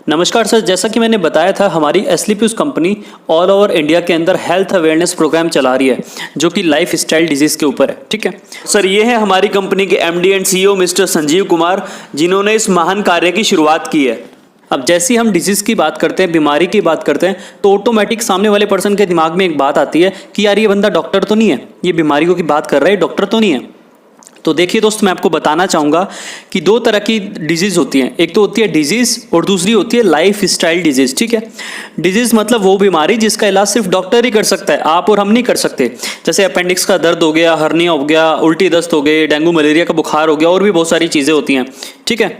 नमस्कार सर, जैसा कि मैंने बताया था हमारी एस्लीपियस कंपनी ऑल ओवर इंडिया के अंदर हेल्थ अवेयरनेस प्रोग्राम चला रही है जो कि लाइफ स्टाइल डिजीज़ के ऊपर है। ठीक है सर, ये है हमारी कंपनी के MD and CEO mister Sanjeev Kumar, जिन्होंने इस महान कार्य की शुरुआत की है। अब जैसे ही हम डिजीज़ की बात करते हैं, बीमारी की बात करते हैं, तो ऑटोमेटिक सामने वाले पर्सन के दिमाग में एक बात आती है कि यार ये बंदा डॉक्टर तो नहीं है, ये बीमारियों की बात कर रहा है, डॉक्टर तो नहीं है। तो देखिए दोस्त, मैं आपको बताना चाहूँगा कि दो तरह की डिजीज़ होती हैं। एक तो होती है डिजीज़ और दूसरी होती है लाइफ स्टाइल डिजीज़। ठीक है, डिजीज़ मतलब वो बीमारी जिसका इलाज सिर्फ डॉक्टर ही कर सकता है, आप और हम नहीं कर सकते। जैसे अपेंडिक्स का दर्द हो गया, हर्निया हो गया, उल्टी दस्त हो गए, डेंगू मलेरिया का बुखार हो गया, और भी बहुत सारी चीज़ें होती हैं। ठीक है,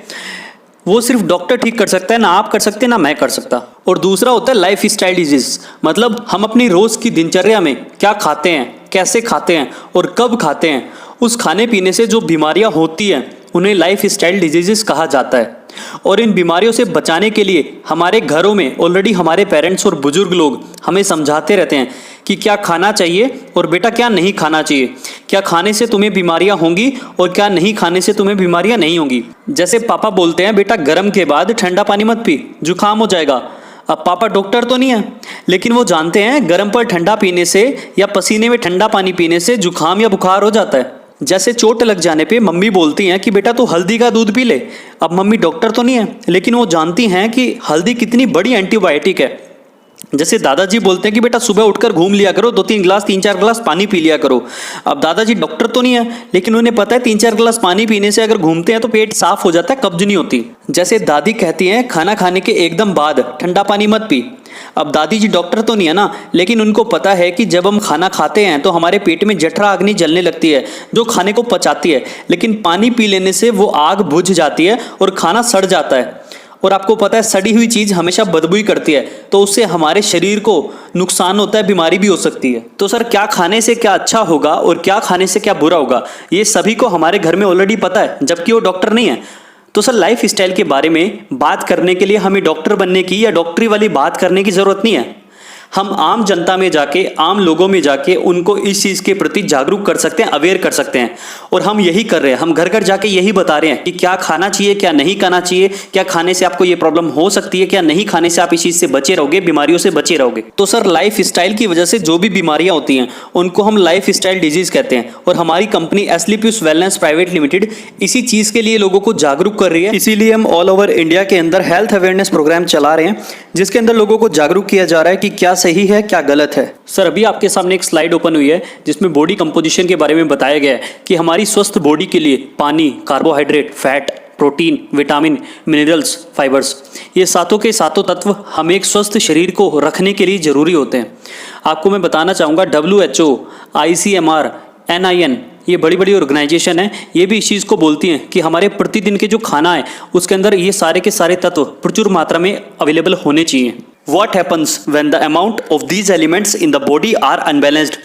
वो सिर्फ डॉक्टर ठीक कर सकता है, ना आप कर सकते ना मैं कर सकता। और दूसरा होता है लाइफ स्टाइल डिजीज़, मतलब हम अपनी रोज़ की दिनचर्या में क्या खाते हैं, कैसे खाते हैं और कब खाते हैं, उस खाने पीने से जो बीमारियां होती हैं उन्हें लाइफ स्टाइल डिजीज़ कहा जाता है। और इन बीमारियों से बचाने के लिए हमारे घरों में ऑलरेडी हमारे पेरेंट्स और बुजुर्ग लोग हमें समझाते रहते हैं कि क्या खाना चाहिए और बेटा क्या नहीं खाना चाहिए, क्या खाने से तुम्हें बीमारियां होंगी और क्या नहीं खाने से तुम्हें बीमारियां नहीं होंगी। जैसे पापा बोलते हैं बेटा गर्म के बाद ठंडा पानी मत पी, जुकाम हो जाएगा। अब पापा डॉक्टर तो नहीं है, लेकिन वो जानते हैं गर्म पर ठंडा पीने से या पसीने में ठंडा पानी पीने से जुकाम या बुखार हो जाता है। जैसे चोट लग जाने पे मम्मी बोलती हैं कि बेटा तू हल्दी का दूध पी ले। अब मम्मी डॉक्टर तो नहीं है, लेकिन वो जानती हैं कि हल्दी कितनी बड़ी एंटीबायोटिक है। जैसे दादाजी बोलते हैं कि बेटा सुबह उठकर घूम लिया करो, 2-3 गिलास 3-4 गिलास पानी पी लिया करो। अब दादाजी डॉक्टर तो नहीं है, लेकिन उन्हें पता है 3-4 गिलास पानी पीने से अगर घूमते हैं तो पेट साफ हो जाता है, कब्ज नहीं होती। जैसे दादी कहती हैं खाना खाने के एकदम बाद ठंडा पानी मत पी। अब दादी जी डॉक्टर तो नहीं है ना, लेकिन उनको पता है कि जब हम खाना खाते हैं तो हमारे पेट में जठरा अग्नि जलने लगती है जो खाने को पचाती है, लेकिन पानी पी लेने से वो आग बुझ जाती है और खाना सड़ जाता है। और आपको पता है सड़ी हुई चीज़ हमेशा बदबू ही करती है, तो उससे हमारे शरीर को नुकसान होता है, बीमारी भी हो सकती है। तो सर क्या खाने से क्या अच्छा होगा और क्या खाने से क्या बुरा होगा, ये सभी को हमारे घर में ऑलरेडी पता है, जबकि वो डॉक्टर नहीं है। तो सर लाइफ स्टाइल के बारे में बात करने के लिए हमें डॉक्टर बनने की या डॉक्टरी वाली बात करने की ज़रूरत नहीं है। हम आम जनता में जाके, आम लोगों में जाके उनको इस चीज़ के प्रति जागरूक कर सकते हैं, अवेयर कर सकते हैं। और हम यही कर रहे हैं, हम घर घर जाके यही बता रहे हैं कि क्या खाना चाहिए, क्या नहीं खाना चाहिए, क्या खाने से आपको ये प्रॉब्लम हो सकती है, क्या नहीं खाने से आप इस चीज़ से बचे रहोगे, बीमारियों से बचे रहोगे। तो सर लाइफ स्टाइल की वजह से जो भी बीमारियां होती हैं उनको हम लाइफ स्टाइल डिजीज़ कहते हैं। और हमारी कंपनी एस्लीपियस वेलनेस प्राइवेट लिमिटेड इसी चीज़ के लिए लोगों को जागरूक कर रही है। इसीलिए हम ऑल ओवर इंडिया के अंदर हेल्थ अवेयरनेस प्रोग्राम चला रहे हैं, जिसके अंदर लोगों को जागरूक किया जा रहा है कि क्या सही है क्या गलत है। सर अभी आपके सामने एक स्लाइड ओपन हुई है जिसमें बॉडी कंपोजिशन के बारे में बताया गया है कि हमारी स्वस्थ बॉडी के लिए पानी, carbohydrate, fat, protein, vitamin, minerals, fibres, ये सातों के सातों तत्व हमें एक स्वस्थ शरीर को रखने के लिए जरूरी होते हैं। आपको मैं बताना चाहूँगा WHO, ICMR, NIN, ये बड़ी बड़ी ऑर्गेनाइजेशन है, ये भी इस चीज़ को बोलती हैं कि हमारे प्रतिदिन के जो खाना है उसके अंदर ये सारे के सारे तत्व प्रचुर मात्रा में अवेलेबल होने चाहिए। What happens when the amount of these elements in the body are unbalanced?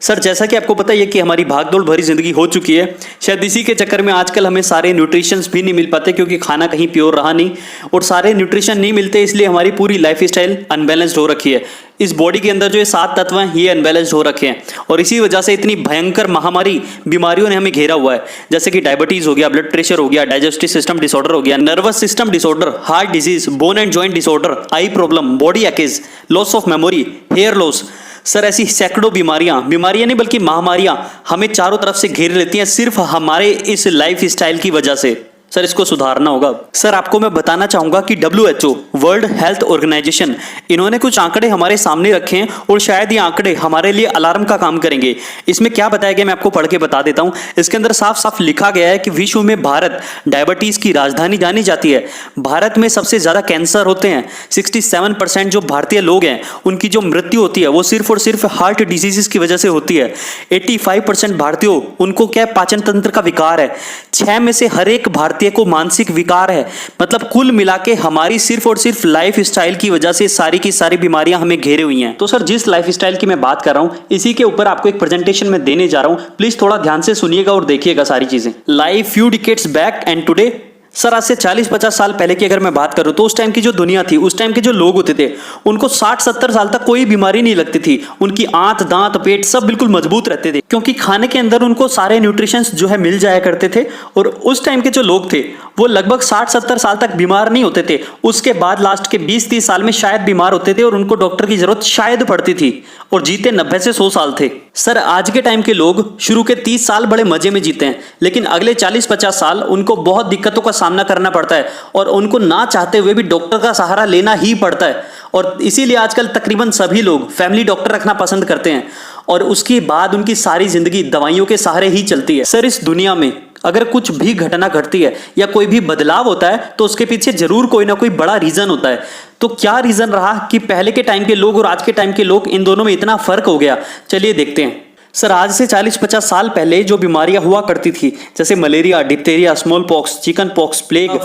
Sir जैसा कि आपको पता ही है कि हमारी भागदौड़ भरी जिंदगी हो चुकी है, शायद इसी के चक्कर में आजकल हमें सारे न्यूट्रिशंस भी नहीं मिल पाते क्योंकि खाना कहीं प्योर रहा नहीं, और सारे न्यूट्रिशन नहीं मिलते, इसलिए हमारी पूरी लाइफ स्टाइल अनबैलेंस्ड हो रखी है। इस बॉडी के अंदर जो ये 7 तत्व हैं ये अनबैलेंस्ड हो रखे हैं, और इसी वजह से इतनी भयंकर महामारी बीमारियों ने हमें घेरा हुआ है, जैसे कि डायबिटीज़ हो गया, ब्लड प्रेशर हो गया, डाइजेस्टिव सिस्टम डिसऑर्डर हो गया, nervous system disorder, heart disease, bone and joint disorder, eye problem, body aches, loss of memory, hair loss. Sir ऐसी सैकड़ों बीमारियां नहीं बल्कि महामारियां हमें चारों तरफ से घेर लेती हैं सिर्फ हमारे इस लाइफ स्टाइल की वजह से। सर इसको सुधारना होगा। सर आपको मैं बताना चाहूँगा कि WHO, वर्ल्ड हेल्थ ऑर्गेनाइजेशन, इन्होंने कुछ आंकड़े हमारे सामने रखे हैं और शायद ये आंकड़े हमारे लिए अलार्म का काम करेंगे। इसमें क्या बताया गया मैं आपको पढ़ के बता देता हूँ। इसके अंदर साफ साफ लिखा गया है कि विश्व में भारत डायबिटीज़ की राजधानी जानी जाती है। भारत में सबसे ज़्यादा कैंसर होते हैं। 67% जो भारतीय लोग हैं उनकी जो मृत्यु होती है वो सिर्फ और सिर्फ हार्ट डिजीज़ की वजह से होती है। 85% भारतीयों, उनको क्या पाचन तंत्र का विकार है। 6 में से हर एक भारतीय को मानसिक विकार है। मतलब कुल मिला के हमारी सिर्फ और सिर्फ लाइफ स्टाइल की वजह से सारी की सारी बीमारियां हमें घेरे हुई हैं। तो सर जिस लाइफ स्टाइल की मैं बात कर रहा हूं इसी के ऊपर आपको एक प्रेजेंटेशन में देने जा रहा हूं, प्लीज थोड़ा ध्यान से सुनिएगा और देखिएगा सारी चीजें। Life few decades back and today sir आज से 40-50 साल पहले की अगर मैं बात करूं तो उस टाइम की जो दुनिया थी, उस टाइम के जो लोग होते थे, उनको 60-70 साल तक कोई बीमारी नहीं लगती थी। उनकी आंत, दांत, पेट सब बिल्कुल मजबूत रहते थे, क्योंकि खाने के अंदर उनको सारे न्यूट्रिशंस जो है मिल जाया करते थे। और उस टाइम के जो लोग थे वो लगभग 60-70 साल तक बीमार नहीं होते थे। उसके बाद लास्ट के 20-30 साल में शायद बीमार होते थे और उनको डॉक्टर की जरूरत शायद पड़ती थी, और जीते 90 से 100 साल थे। सर आज के टाइम के लोग शुरू के 30 साल बड़े मजे में जीते हैं, लेकिन अगले 40-50 साल उनको बहुत दिक्कतों का सामना करना पड़ता है और उनको ना चाहते हुए भी डॉक्टर का सहारा लेना ही पड़ता है। और इसीलिए आजकल तकरीबन सभी लोग फैमिली डॉक्टर रखना पसंद करते हैं, और उसके बाद उनकी सारी जिंदगी दवाइयों के सहारे ही चलती है। सर इस दुनिया में अगर कुछ भी घटना घटती है या कोई भी बदलाव होता है तो उसके पीछे जरूर कोई ना कोई बड़ा रीजन होता है। तो क्या रीजन रहा कि पहले के टाइम के लोग और आज के टाइम के लोग, इन दोनों में इतना फर्क हो गया? चलिए देखते हैं। सर आज से 40-50 साल पहले जो बीमारियां हुआ करती थी, जैसे malaria, diphtheria, small pox, chicken pox, plague,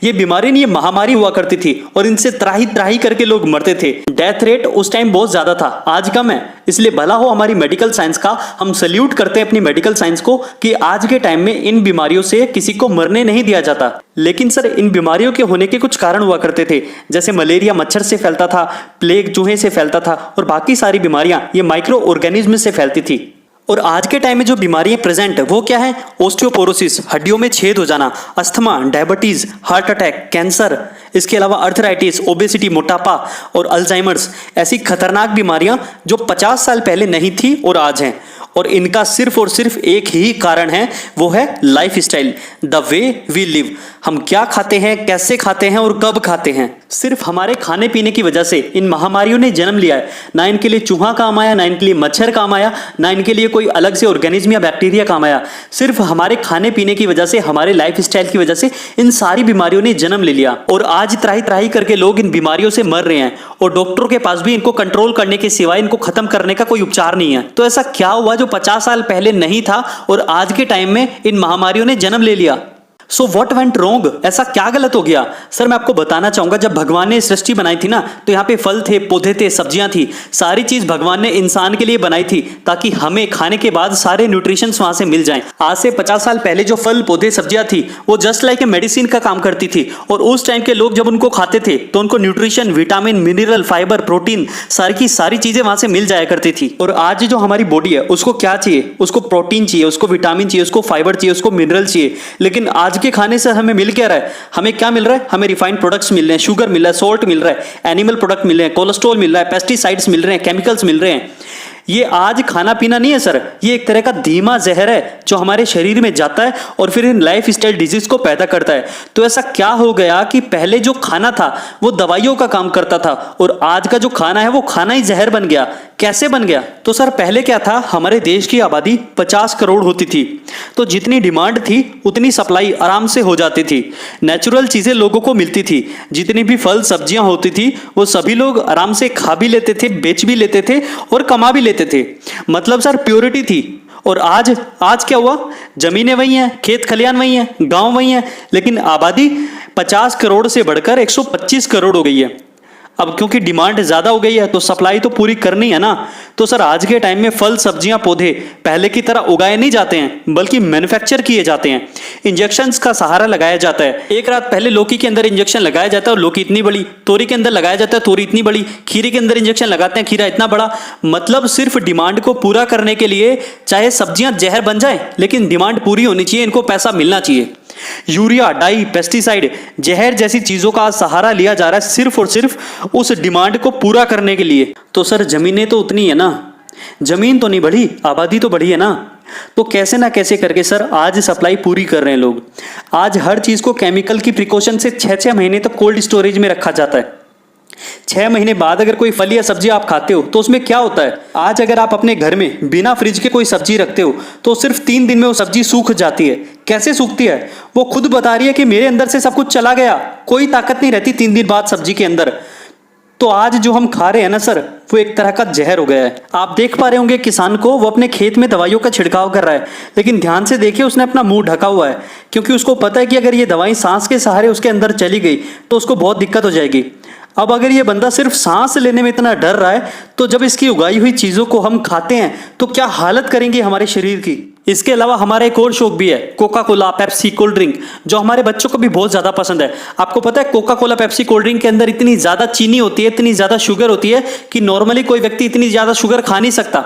ये बीमारी नहीं, ये महामारी हुआ करती थी और इनसे त्राही त्राही करके लोग मरते थे। डेथ रेट उस टाइम बहुत ज्यादा था, आज कम है। इसलिए भला हो हमारी मेडिकल साइंस का, हम सल्यूट करते हैं अपनी मेडिकल साइंस को कि आज के टाइम में इन बीमारियों से किसी को मरने नहीं दिया जाता। लेकिन सर इन बीमारियों के होने के कुछ कारण हुआ करते थे, जैसे मलेरिया मच्छर से फैलता था, प्लेग चूहे से फैलता था, और बाकी सारी बीमारियां ये माइक्रो ऑर्गेनिज्म से फैलती थी। और आज के टाइम में जो बीमारियां प्रेजेंट है वो क्या है? ओस्टियोपोरोसिस, हड्डियों में छेद हो जाना, asthma, diabetes, heart attack, cancer, इसके अलावा अर्थराइटिस, ओबेसिटी, मोटापा और अल्जाइमर्स, ऐसी खतरनाक बीमारियां जो 50 साल पहले नहीं थी और आज हैं। और इनका सिर्फ और सिर्फ एक ही कारण है, वो है life style, the way we live. हम क्या खाते हैं, कैसे खाते हैं और कब खाते हैं। सिर्फ हमारे खाने पीने की वजह से इन महामारियों ने जन्म लिया है। ना इनके लिए चूहा काम आया, ना इनके लिए मच्छर काम आया, ना इनके लिए कोई अलग से ऑर्गेनिज्म या बैक्टीरिया काम आया। सिर्फ हमारे खाने पीने की वजह से, हमारे लाइफ स्टाइल की वजह से इन सारी बीमारियों ने जन्म ले लिया। और आज त्राही त्राही करके लोग इन बीमारियों से मर रहे हैं, और डॉक्टरों के पास भी इनको कंट्रोल करने के सिवाय, इनको खत्म करने का कोई उपचार नहीं है। तो ऐसा क्या हुआ जो 50 साल पहले नहीं था और आज के टाइम में इन महामारियों ने जन्म ले लिया? So what went wrong? ऐसा क्या गलत हो गया? सर मैं आपको बताना चाहूंगा, जब भगवान ने सृष्टि बनाई थी ना, तो यहाँ पे फल थे, पौधे थे, सब्जियां थी, सारी चीज भगवान ने इंसान के लिए बनाई थी ताकि हमें खाने के बाद सारे न्यूट्रिशंस वहां से मिल जाएं। आज से 50 साल पहले जो फल, पौधे, सब्जियां थी वो जस्ट लाइक ए मेडिसिन का काम करती थी, और उस टाइम के लोग जब उनको खाते थे तो उनको nutrition, vitamin, mineral, fibre, protein, सारी की सारी चीजें वहां से मिल जाया करती थी। और आज जो हमारी बॉडी है उसको क्या चाहिए? उसको प्रोटीन चाहिए, उसको विटामिन चाहिए, उसको फाइबर चाहिए, उसको मिनरल चाहिए। लेकिन आज के खाने से हमें मिल क्या रहा है? हमें क्या मिल रहा है? हमें रिफाइंड प्रोडक्ट्स मिल रहे हैं, शुगर मिल रहा है, सॉल्ट मिल रहा है, एनिमल प्रोडक्ट मिल रहे हैं, कोलेस्ट्रॉल मिल रहा है, पेस्टिसाइड्स मिल रहे हैं, केमिकल्स मिल रहे हैं। ये आज खाना पीना नहीं है सर, ये एक तरह का धीमा जहर है जो हमारे शरीर में जाता है और फिर इन लाइफ स्टाइल डिजीज को पैदा करता है। तो ऐसा क्या हो गया कि पहले जो खाना था वो दवाइयों का काम करता था और आज का जो खाना है वो खाना ही जहर बन गया? कैसे बन गया? तो सर पहले क्या था, हमारे देश की आबादी 50 करोड़ होती थी, तो जितनी डिमांड थी उतनी सप्लाई आराम से हो जाती थी। नेचुरल चीजें लोगों को मिलती थी, जितनी भी फल सब्जियां होती थी वो सभी लोग आराम से खा भी लेते थे, बेच भी लेते थे और कमा भी लेते थे। मतलब सर प्योरिटी थी। और आज क्या हुआ? जमीनें वही हैं, खेत खलियान वही हैं, गांव वही हैं, लेकिन आबादी 50 करोड़ से बढ़कर 125 करोड़ हो गई है। अब क्योंकि डिमांड ज्यादा हो गई है तो सप्लाई तो पूरी करनी है ना। तो सर आज के टाइम में फल, सब्जियां, पौधे पहले की तरह उगाए नहीं जाते हैं, बल्कि मैन्युफैक्चर किए जाते हैं। इंजेक्शंस का सहारा लगाया जाता है। एक रात पहले लौकी के अंदर इंजेक्शन लगाया जाता है और लौकी इतनी बड़ी, तोरी के अंदर लगाया जाता है, तोरी इतनी बड़ी, खीरे के अंदर इंजेक्शन लगाते हैं, खीरा इतना बड़ा। मतलब सिर्फ डिमांड को पूरा करने के लिए चाहे सब्जियां जहर बन जाए, लेकिन डिमांड पूरी होनी चाहिए, इनको पैसा मिलना चाहिए। यूरिया, डाई, पेस्टिसाइड, जहर जैसी चीजों का सहारा लिया जा रहा है सिर्फ और सिर्फ उस डिमांड को पूरा करने के लिए। तो सर जमीनें तो उतनी है ना, जमीन तो नहीं बढ़ी, आबादी तो बढ़ी है ना। तो कैसे ना कैसे करके सर आज सप्लाई पूरी कर रहे हैं लोग। आज हर चीज को केमिकल की प्रिकॉशन से 6-6 महीने तक कोल्ड स्टोरेज में रखा जाता है। 6 महीने बाद अगर कोई फल या सब्जी आप खाते हो तो उसमें क्या होता है? आज अगर आप अपने घर में बिना फ्रिज के कोई सब्जी रखते हो तो सिर्फ 3 दिन में वो सब्जी सूख जाती है। कैसे सूखती है? वो खुद बता रही है कि मेरे अंदर से सब कुछ चला गया, कोई ताकत नहीं रहती 3 दिन बाद सब्जी के अंदर। तो आज जो हम खा रहे हैं ना सर, वो एक तरह का जहर हो गया है। आप देख पा रहे होंगे किसान को, वो अपने खेत में दवाइयों का छिड़काव कर रहा है, लेकिन ध्यान से देखिए उसने अपना मुंह ढका हुआ है, क्योंकि उसको पता है कि अगर ये दवाई सांस के सहारे उसके अंदर चली गई तो उसको बहुत दिक्कत हो जाएगी। अब अगर ये बंदा सिर्फ सांस लेने में इतना डर रहा है, तो जब इसकी उगाई हुई चीजों को हम खाते हैं तो क्या हालत करेंगे हमारे शरीर की। इसके अलावा हमारा एक और शौक भी है, Coca Cola, Pepsi, cold drink, जो हमारे बच्चों को भी बहुत ज्यादा पसंद है। आपको पता है Coca Cola, Pepsi, cold drink के अंदर इतनी ज्यादा चीनी होती है, इतनी ज्यादा शुगर होती है कि नॉर्मली कोई व्यक्ति इतनी ज्यादा शुगर खा नहीं सकता।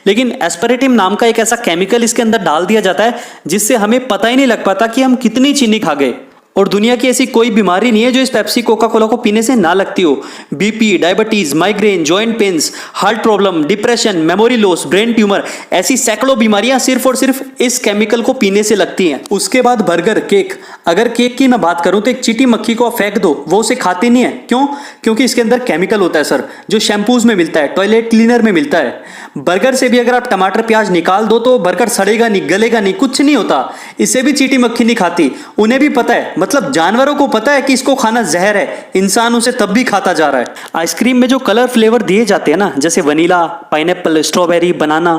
लेकिन एस्पेरेटिम नाम का एक ऐसा केमिकल इसके अंदर डाल दिया जाता है जिससे हमें पता ही नहीं लग पाता कि हम कितनी चीनी खा गए। और दुनिया की ऐसी कोई बीमारी नहीं है जो इस पेप्सी, कोका कोला को पीने से ना लगती हो। BP, diabetes, migraine, joint pains, heart problem, depression, memory loss, brain tumour, ऐसी सैकड़ों बीमारियां सिर्फ और सिर्फ इस केमिकल को पीने से लगती हैं। उसके बाद बर्गर, केक। अगर केक की मैं बात करूं तो एक चींटी मक्खी को फेंक दो, वो उसे खाती नहीं है। क्यों? क्योंकि इसके अंदर केमिकल होता है सर, जो शैम्पूज में मिलता है, टॉयलेट क्लीनर में मिलता है। बर्गर से भी अगर आप टमाटर प्याज निकाल दो तो बर्गर सड़ेगा नहीं, गलेगा नहीं, कुछ नहीं होता। इसे भी चींटी मक्खी नहीं खाती। उन्हें भी पता है, मतलब जानवरों को पता है कि इसको खाना जहर है, इंसान उसे तब भी खाता जा रहा है। आइसक्रीम में जो कलर फ्लेवर दिए जाते हैं ना, जैसे वनीला, पाइनएप्पल, स्ट्रॉबेरी, बनाना,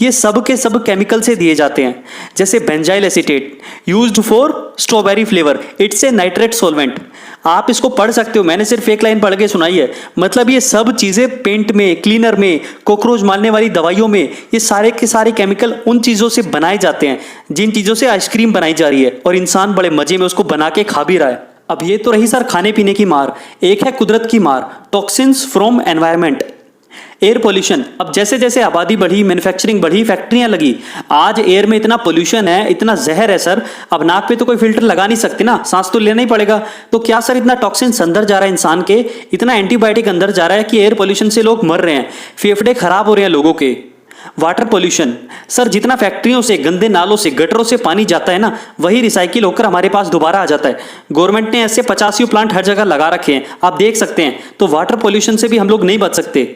ये सब के सब केमिकल से दिए जाते हैं। जैसे benzyl acetate used for strawberry flavour, it's a nitrate solvent. आप इसको पढ़ सकते हो, मैंने सिर्फ एक लाइन पढ़ के सुनाई है। मतलब ये सब चीजें पेंट में, क्लीनर में, कॉकरोच मारने वाली दवाइयों में, ये सारे के सारे केमिकल उन चीजों से बनाए जाते हैं जिन चीजों से आइसक्रीम बनाई जा रही है, और इंसान बड़े मजे में उसको बना के खा भी रहा है। अब ये तो रही सर खाने पीने की मार, एक है कुदरत की मार, toxins from environment, air pollution. अब जैसे जैसे आबादी बढ़ी, मैन्युफैक्चरिंग बढ़ी, फैक्ट्रियां लगी, आज एयर में इतना पोल्यूशन है, इतना जहर है सर, अब नाक पे तो कोई फिल्टर लगा नहीं सकते ना, सांस तो लेना ही पड़ेगा। तो क्या सर इतना टॉक्सिन्स अंदर जा रहा है इंसान के, इतना एंटीबायोटिक अंदर जा रहा है कि एयर पोल्यूशन से लोग मर रहे हैं, फेफड़े खराब हो रहे हैं लोगों के। वाटर पोल्यूशन सर, जितना फैक्ट्रियों से, गंदे नालों से, गटरों से पानी जाता है ना, वही रिसाइकिल होकर हमारे पास दोबारा आ जाता है। गवर्नमेंट ने ऐसे 50 प्लांट हर जगह लगा रखे हैं, आप देख सकते हैं। तो वाटर पोल्यूशन से भी हम लोग नहीं बच सकते।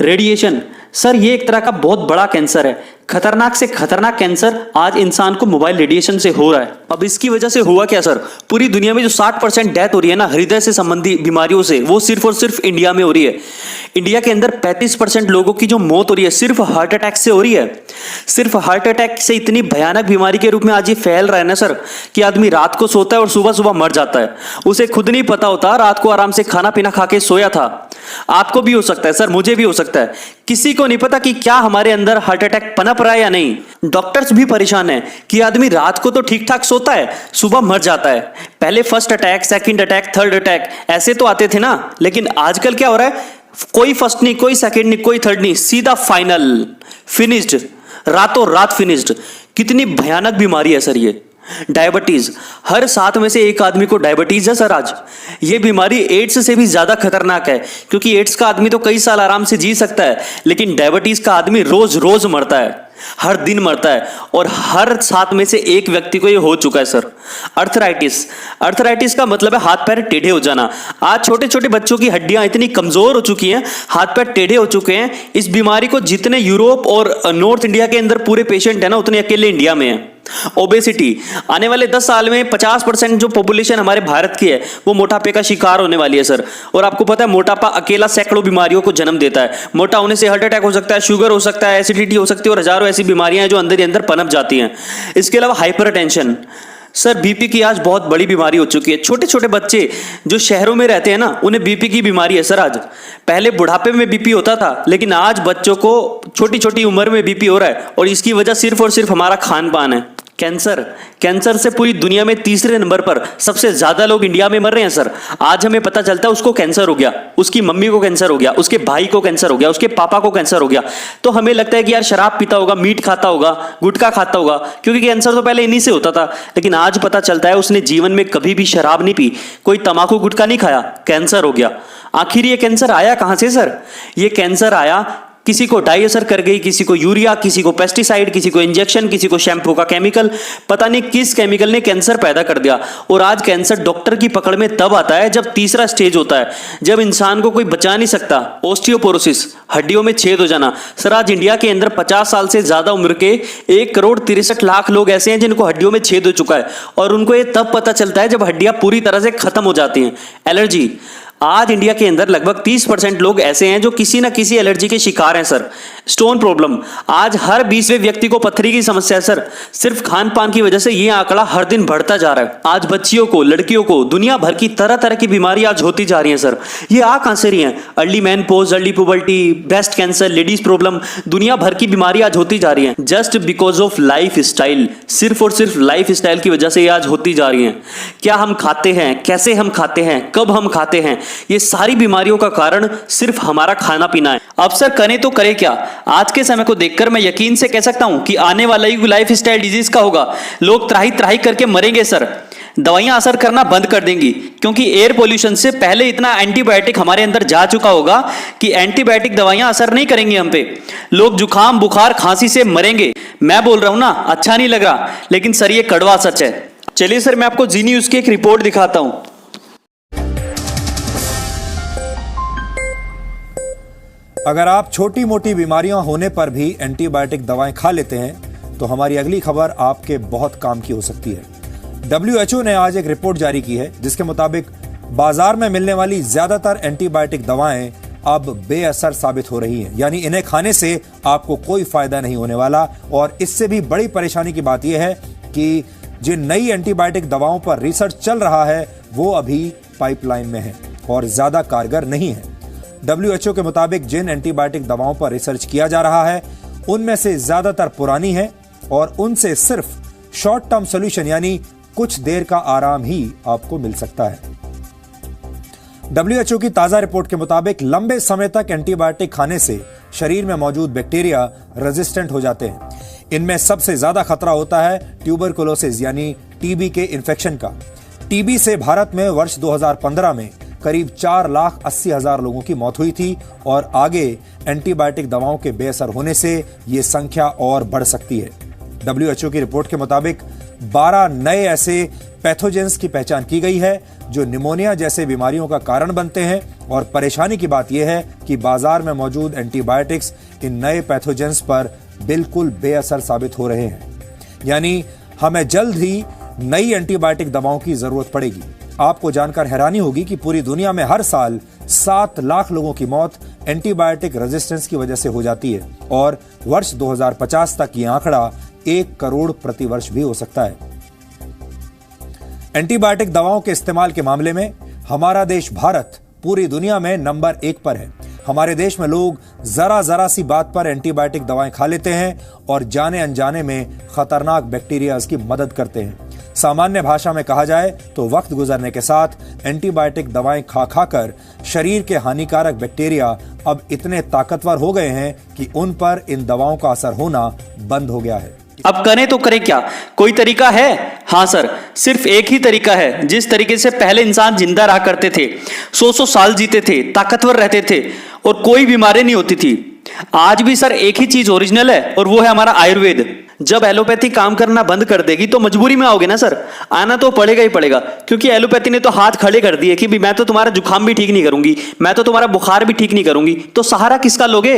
रेडिएशन सर, ये एक तरह का बहुत बड़ा कैंसर है, खतरनाक से खतरनाक कैंसर आज इंसान को मोबाइल रेडिएशन से हो रहा है। अब इसकी वजह से हुआ क्या सर, पूरी दुनिया में जो 60% डेथ हो रही है ना हृदय से संबंधी बीमारियों से, वो सिर्फ और सिर्फ इंडिया में हो रही है। इंडिया के अंदर 35% लोगों की जो मौत हो रही है सिर्फ हार्ट अटैक से हो रही है। सिर्फ हार्ट अटैक से इतनी भयानक बीमारी के रूप में आज ये फैल रहा है ना सर, कि आदमी रात को सोता है और सुबह सुबह मर जाता है। उसे खुद नहीं पता होता, रात को आराम से खाना पीना खा के सोया था। आपको भी हो सकता है सर, मुझे भी हो सकता है, किसी को नहीं पता कि क्या हमारे अंदर हार्ट अटैक पनप रहा है या नहीं। डॉक्टर्स भी परेशान है कि आदमी रात को तो ठीक ठाक सोता है, सुबह मर जाता है। पहले first attack, second attack, third attack ऐसे तो आते थे ना, लेकिन आजकल क्या हो रहा है, कोई फर्स्ट नहीं, कोई सेकंड नहीं, कोई थर्ड नहीं, सीधा फाइनल, फिनिश्ड, रातों रात फिनिश्ड। कितनी भयानक बीमारी है सर ये। डायबिटीज, हर 7 में से एक आदमी को डायबिटीज है सर आज। ये बीमारी एड्स से भी ज्यादा खतरनाक है, क्योंकि एड्स का आदमी तो कई साल आराम से जी सकता है, लेकिन डायबिटीज का आदमी रोज रोज मरता है, हर दिन मरता है, और हर 7 में से एक व्यक्ति को ये हो चुका है सर। अर्थराइटिस, अर्थराइटिस का मतलब है हाथ पैर टेढ़े हो जाना। आज छोटे छोटे बच्चों की हड्डियां इतनी कमजोर हो चुकी हैं, हाथ पैर टेढ़े हो चुके हैं। इस बीमारी को जितने यूरोप और नॉर्थ इंडिया के अंदर पूरे पेशेंट है ना, उतने अकेले इंडिया में है। ओबेसिटी, आने वाले 10 साल में 50% जो पॉपुलेशन हमारे भारत की है वो मोटापे का शिकार होने वाली है सर। और आपको पता है मोटापा अकेला सैकड़ों बीमारियों को जन्म देता है। मोटा होने से हार्ट अटैक हो सकता है, शुगर हो सकता है, एसिडिटी हो सकती है, और हजारों ऐसी बीमारियां हैं जो अंदर ही अंदर पनप जाती हैं। इसके अलावा हाइपरटेंशन सर, बीपी की आज बहुत बड़ी बीमारी हो चुकी है। छोटे छोटे बच्चे जो शहरों में रहते हैं ना, उन्हें बीपी की बीमारी है सर आज। पहले बुढ़ापे में बीपी होता था, लेकिन आज बच्चों को छोटी छोटी उम्र में बीपी हो रहा है, और इसकी वजह सिर्फ और सिर्फ हमारा खान पान है। कैंसर, कैंसर से पूरी दुनिया में तीसरे नंबर पर सबसे ज्यादा लोग इंडिया में मर रहे हैं सर। आज हमें पता चलता है उसको कैंसर हो गया, उसकी मम्मी को कैंसर हो गया, उसके भाई को कैंसर हो गया, उसके पापा को कैंसर हो गया। तो हमें लगता है कि यार शराब पीता होगा, मीट खाता होगा, गुटखा खाता होगा, क्योंकि कैंसर तो पहले इन्हीं से होता था। लेकिन आज पता चलता है उसने जीवन में कभी भी शराब नहीं पी, कोई तंबाकू गुटखा नहीं खाया, कैंसर हो गया। आखिर ये कैंसर आया कहां से सर? ये कैंसर आया, किसी को डाई असर कर गई, किसी को यूरिया, किसी को पेस्टिसाइड, किसी को इंजेक्शन, किसी को शैम्पू का केमिकल, पता नहीं किस केमिकल ने कैंसर पैदा कर दिया। और आज कैंसर डॉक्टर की पकड़ में तब आता है जब तीसरा स्टेज होता है, जब इंसान को कोई बचा नहीं सकता। ऑस्टियोपोरोसिस, हड्डियों में छेद हो जाना। सर आज इंडिया के अंदर 50 साल से ज्यादा उम्र के 1,63,00,000 लोग ऐसे हैं जिनको हड्डियों में छेद हो चुका है, और उनको ये तब पता चलता है जब हड्डियां पूरी तरह से खत्म हो जाती हैं। एलर्जी, आज इंडिया के अंदर लगभग 30% लोग ऐसे हैं जो किसी ना किसी एलर्जी के शिकार हैं सर। स्टोन प्रॉब्लम, आज हर 20वें व्यक्ति को पथरी की समस्या है सर। सिर्फ खान पान की वजह से ये आंकड़ा हर दिन बढ़ता जा रहा है। आज बच्चियों को, लड़कियों को दुनिया भर की तरह तरह की बीमारी आज होती जा रही है सर। ये आ कहां से रही हैं? Early menopause, early puberty, breast cancer, ladies problem, दुनिया भर की बीमारी आज होती जा रही है just because of life style. सिर्फ और सिर्फ लाइफ स्टाइल की वजह से ये आज होती जा रही है। क्या हम खाते हैं, कैसे हम खाते हैं, कब हम खाते हैं, ये सारी बीमारियों का कारण सिर्फ हमारा खाना पीना है। अब सर करें तो करें क्या? आज के समय को देखकर मैं यकीन से कह सकता हूं कि आने वाला युग लाइफ स्टाइल डिजीज का होगा। लोग त्राही त्राही करके मरेंगे सर। दवाइयां असर करना बंद कर देंगी क्योंकि एयर पोल्यूशन से पहले इतना एंटीबायोटिक हमारे अंदर जा चुका होगा कि एंटीबायोटिक दवाइयां असर नहीं करेंगी हम पे। लोग जुकाम, बुखार, खांसी से मरेंगे। मैं बोल रहा हूं ना, अच्छा नहीं लग रहा, लेकिन सर ये कड़वा सच है। चलिए सर मैं आपको जी न्यूज़ की एक रिपोर्ट दिखाता हूं। अगर आप छोटी मोटी बीमारियां होने पर भी एंटीबायोटिक दवाएं खा लेते हैं तो हमारी अगली खबर आपके बहुत काम की हो सकती है। WHO ने आज एक रिपोर्ट जारी की है जिसके मुताबिक बाजार में मिलने वाली ज्यादातर एंटीबायोटिक दवाएं अब बेअसर साबित हो रही हैं, यानी इन्हें खाने से आपको कोई फायदा नहीं होने वाला। और इससे भी बड़ी परेशानी की बात यह है कि जिन नई एंटीबायोटिक दवाओं पर रिसर्च चल रहा है वो अभी पाइपलाइन में है और ज्यादा कारगर नहीं है। WHO के मुताबिक जिन एंटीबायोटिक दवाओं पर रिसर्च किया जा रहा है उनमें से ज्यादातर पुरानी है और उनसे सिर्फ शॉर्ट टर्म सॉल्यूशन यानी कुछ देर का आराम ही आपको मिल सकता है। WHO की ताजा रिपोर्ट के मुताबिक लंबे समय तक एंटीबायोटिक खाने से शरीर में मौजूद बैक्टीरिया रेजिस्टेंट हो जाते हैं। इनमें सबसे ज्यादा खतरा होता है ट्यूबरकुलोसिस यानी टीबी के इन्फेक्शन का। टीबी से भारत में वर्ष 2015 में करीब 4,80,000 लोगों की मौत हुई थी और आगे एंटीबायोटिक दवाओं के बेअसर होने से ये संख्या और बढ़ सकती है। WHO की रिपोर्ट के मुताबिक 12 नए ऐसे पैथोजेंस की पहचान की गई है जो निमोनिया जैसे बीमारियों का कारण बनते हैं और परेशानी की बात यह है कि बाजार में मौजूद एंटीबायोटिक्स इन नए पैथोजेंस पर बिल्कुल बेअसर साबित हो रहे हैं, यानी हमें जल्द ही नई एंटीबायोटिक दवाओं की जरूरत पड़ेगी। आपको जानकर हैरानी होगी कि पूरी दुनिया में हर साल 7 लाख लोगों की मौत एंटीबायोटिक रेजिस्टेंस की वजह से हो जाती है और वर्ष 2050 तक ये आंकड़ा 1 करोड़ प्रति वर्ष भी हो सकता है। एंटीबायोटिक दवाओं के इस्तेमाल के मामले में हमारा देश भारत पूरी दुनिया में नंबर 1 पर है। हमारे देश में लोग जरा सी बात पर एंटीबायोटिक दवाएं खा लेते हैं और जाने अनजाने में खतरनाक बैक्टीरिया की मदद करते हैं। सामान्य भाषा में कहा जाए तो वक्त गुजरने के साथ एंटीबायोटिक दवाएं खा खाकर शरीर के हानिकारक बैक्टीरिया अब इतने ताकतवर हो गए हैं कि उन पर इन दवाओं का असर होना बंद हो गया है। अब करें तो करें क्या? कोई तरीका है? हाँ सर, सिर्फ एक ही तरीका है। जिस तरीके से पहले इंसान जिंदा रहा करते थे, 100 साल जीते थे, ताकतवर रहते थे और कोई बीमारी नहीं होती थी, आज भी सर एक ही चीज ओरिजिनल है और वो है हमारा आयुर्वेद। जब एलोपैथी काम करना बंद कर देगी तो मजबूरी में आओगे ना सर, आना तो पड़ेगा ही पड़ेगा, क्योंकि एलोपैथी ने तो हाथ खड़े कर दिए कि भी मैं तो तुम्हारा जुकाम भी ठीक नहीं करूंगी, मैं तो तुम्हारा बुखार भी ठीक नहीं करूंगी। तो सहारा किसका लोगे?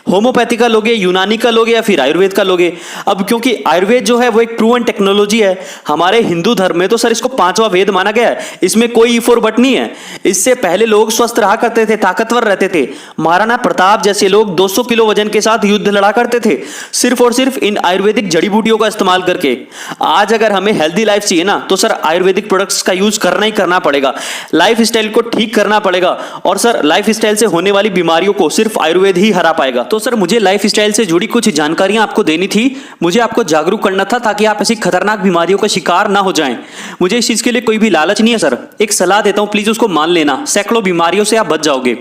होम्योपैथी का लोगे, यूनानी का लोगे या फिर आयुर्वेद का लोगे? अब क्योंकि आयुर्वेद जो है वो एक प्रूवन टेक्नोलॉजी है। हमारे हिंदू धर्म में तो सर इसको 5वां वेद माना गया है, इसमें कोई इफ और बट नहीं है। इससे पहले लोग स्वस्थ रहा करते थे, ताकतवर रहते थे। महाराणा प्रताप जैसे लोग 200 किलो वजन के साथ युद्ध लड़ा करते थे सिर्फ और सिर्फ इन आयुर्वेदिक जड़ी बूटियों का इस्तेमाल करके। आज अगर हमें हेल्दी लाइफ चाहिए ना तो सर आयुर्वेदिक प्रोडक्ट्स का यूज करना ही करना पड़ेगा, लाइफ स्टाइल को ठीक करना पड़ेगा और सर लाइफ स्टाइल से होने वाली बीमारियों को सिर्फ आयुर्वेद ही हरा पाएगा। तो सर मुझे लाइफ स्टाइल से जुड़ी कुछ जानकारियां आपको देनी थी, मुझे आपको जागरूक करना था ताकि आप ऐसी खतरनाक बीमारियों का शिकार ना हो जाएं। मुझे इस चीज के लिए कोई भी लालच नहीं है सर, एक सलाह देता हूं, प्लीज उसको मान लेना, सैकड़ों बीमारियों से आप बच जाओगे।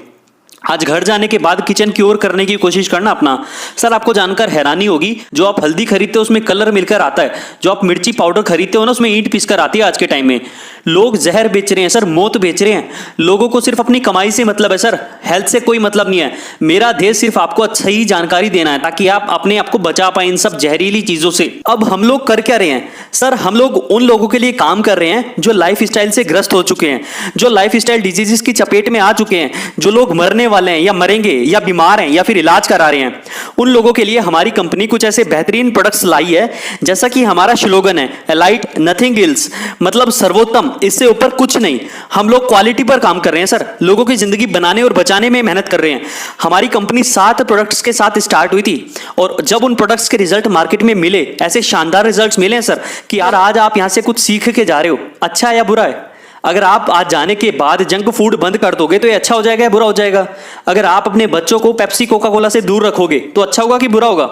आज घर जाने के बाद किचन क्योर करने की कोशिश करना अपना। सर आपको जानकर हैरानी होगी, जो आप हल्दी खरीदते हो उसमें कलर मिलकर आता है, जो आप मिर्ची पाउडर खरीदते हो ना उसमें ईंट पीसकर आती है। आज के टाइम में लोग जहर बेच रहे हैं सर, मौत बेच रहे हैं। लोगों को सिर्फ अपनी कमाई से मतलब है सर, हेल्थ से कोई मतलब नहीं है। मेरा ध्येय सिर्फ आपको अच्छा ही जानकारी देना है ताकि आप अपने आप को बचा पाए इन सब जहरीली चीजों से। अब हम लोग कर क्या रहे हैं सर? हम लोग उन लोगों के लिए काम कर रहे हैं जो लाइफ स्टाइल से ग्रस्त हो चुके हैं, जो लाइफ स्टाइल डिजीजेस की चपेट में आ चुके हैं, जो लोग मरने वाले हैं या मरेंगे या बीमार हैं या फिर इलाज करा रहे हैं, उन लोगों के लिए हमारी कंपनी कुछ ऐसे बेहतरीन प्रोडक्ट्स लाई है, जैसा कि हमारा स्लोगन है एलाइट नथिंग एल्स, मतलब सर्वोत्तम, इससे ऊपर कुछ नहीं। हम लोग क्वालिटी पर काम कर रहे हैं सर, लोगों की जिंदगी बनाने और बचाने में मेहनत कर रहे हैं। हमारी कंपनी 7 प्रोडक्ट्स के साथ स्टार्ट हुई थी और जब उन प्रोडक्ट्स के रिजल्ट मार्केट में मिले, ऐसे शानदार रिजल्ट्स मिले हैं सर कि यार आज आप यहां से कुछ सीख के जा रहे हो, अच्छा है या बुरा है। अगर आप आज जाने के बाद जंक फूड बंद कर दोगे तो ये अच्छा हो जाएगा या बुरा हो जाएगा। अगर आप अपने बच्चों को पेप्सी कोका कोला से दूर रखोगे तो अच्छा होगा कि बुरा होगा,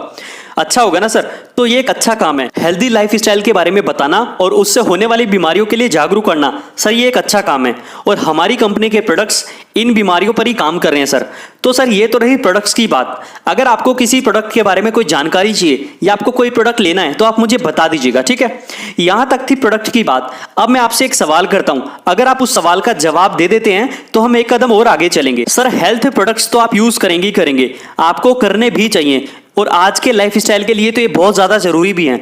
अच्छा होगा ना सर। तो ये एक अच्छा काम है, हेल्दी लाइफ स्टाइल के बारे में बताना और उससे होने वाली बीमारियों के लिए जागरूक करना, सर ये एक अच्छा काम है और हमारी कंपनी के प्रोडक्ट्स इन बीमारियों पर ही काम कर रहे हैं सर। तो सर ये तो रही प्रोडक्ट्स की बात। अगर आपको किसी प्रोडक्ट के बारे में कोई जानकारी चाहिए या आपको कोई प्रोडक्ट लेना है तो आप मुझे बता दीजिएगा, ठीक है। यहां तक थी प्रोडक्ट की बात। अब मैं आपसे एक सवाल करता हूं, अगर आप उस सवाल का जवाब दे देते हैं तो हम एक कदम और आगे चलेंगे। सर हेल्थ प्रोडक्ट्स तो आप यूज करेंगे ही करेंगे, आपको करने भी चाहिए और आज के लाइफ स्टाइल के लिए तो ये बहुत ज्यादा जरूरी भी है।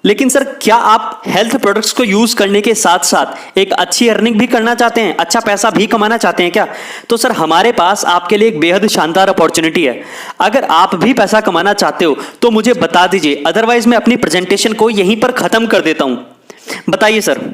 लेकिन सर क्या आप हेल्थ प्रोडक्ट्स को यूज करने के साथ साथ एक अच्छी अर्निंग भी करना चाहते हैं, अच्छा पैसा भी कमाना चाहते हैं क्या? तो सर हमारे पास आपके लिए एक बेहद शानदार अपॉर्चुनिटी है। अगर आप भी पैसा कमाना चाहते हो तो मुझे बता दीजिए, अदरवाइज मैं अपनी प्रेजेंटेशन को यहीं पर खत्म कर देता हूं। बताइए सर।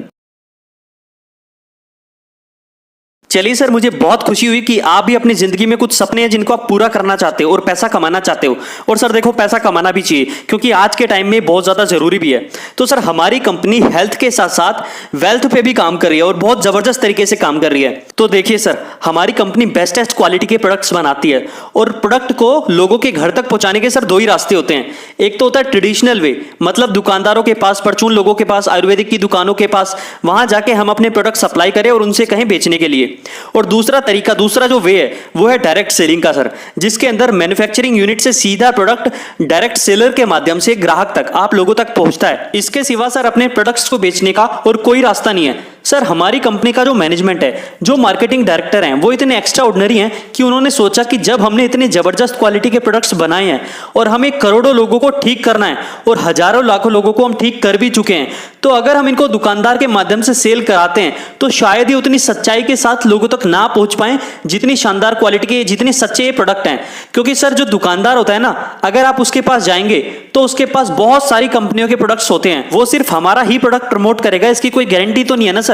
चलिए सर, मुझे बहुत खुशी हुई कि आप भी अपनी जिंदगी में कुछ सपने हैं जिनको आप पूरा करना चाहते हो और पैसा कमाना चाहते हो। और सर देखो, पैसा कमाना भी चाहिए क्योंकि आज के टाइम में बहुत ज्यादा जरूरी भी है। तो सर हमारी कंपनी हेल्थ के साथ साथ वेल्थ पे भी काम कर रही है और बहुत जबरदस्त तरीके से काम कर रही है। तो देखिए सर, हमारी कंपनी बेस्टेस्ट क्वालिटी के प्रोडक्ट्स बनाती है और प्रोडक्ट को लोगों के घर तक पहुंचाने के सर 2 ही रास्ते होते हैं। एक तो होता है ट्रेडिशनल वे, मतलब दुकानदारों के पास, परचून लोगों के पास, आयुर्वेदिक की दुकानों के पास, वहां जाके हम अपने प्रोडक्ट सप्लाई करें और उनसे कहें बेचने के लिए। और दूसरा तरीका, दूसरा जो वे है वो है डायरेक्ट सेलिंग का सर, जिसके अंदर मैन्युफैक्चरिंग यूनिट से सीधा प्रोडक्ट डायरेक्ट सेलर के माध्यम से ग्राहक तक, आप लोगों तक पहुंचता है। इसके सिवा सर अपने प्रोडक्ट्स को बेचने का और कोई रास्ता नहीं है। सर हमारी कंपनी का जो मैनेजमेंट है, जो मार्केटिंग डायरेक्टर हैं, वो इतने एक्स्ट्रा ऑर्डिनरी हैं कि उन्होंने सोचा कि जब हमने इतने जबरदस्त क्वालिटी के प्रोडक्ट्स बनाए हैं और हमें करोड़ों लोगों को ठीक करना है और हजारों लाखों लोगों को हम ठीक कर भी चुके हैं, तो अगर हम इनको दुकानदार के माध्यम से सेल कराते हैं तो शायद ही उतनी सच्चाई के साथ लोगों तक ना पहुंच पाए जितनी शानदार क्वालिटी के, जितने सच्चे प्रोडक्ट हैं। क्योंकि सर जो दुकानदार होता है ना, अगर आप उसके पास जाएंगे तो उसके पास बहुत सारी कंपनियों के प्रोडक्ट्स होते हैं, वो सिर्फ हमारा ही प्रोडक्ट प्रमोट करेगा, इसकी कोई गारंटी तो नहीं है ना सर।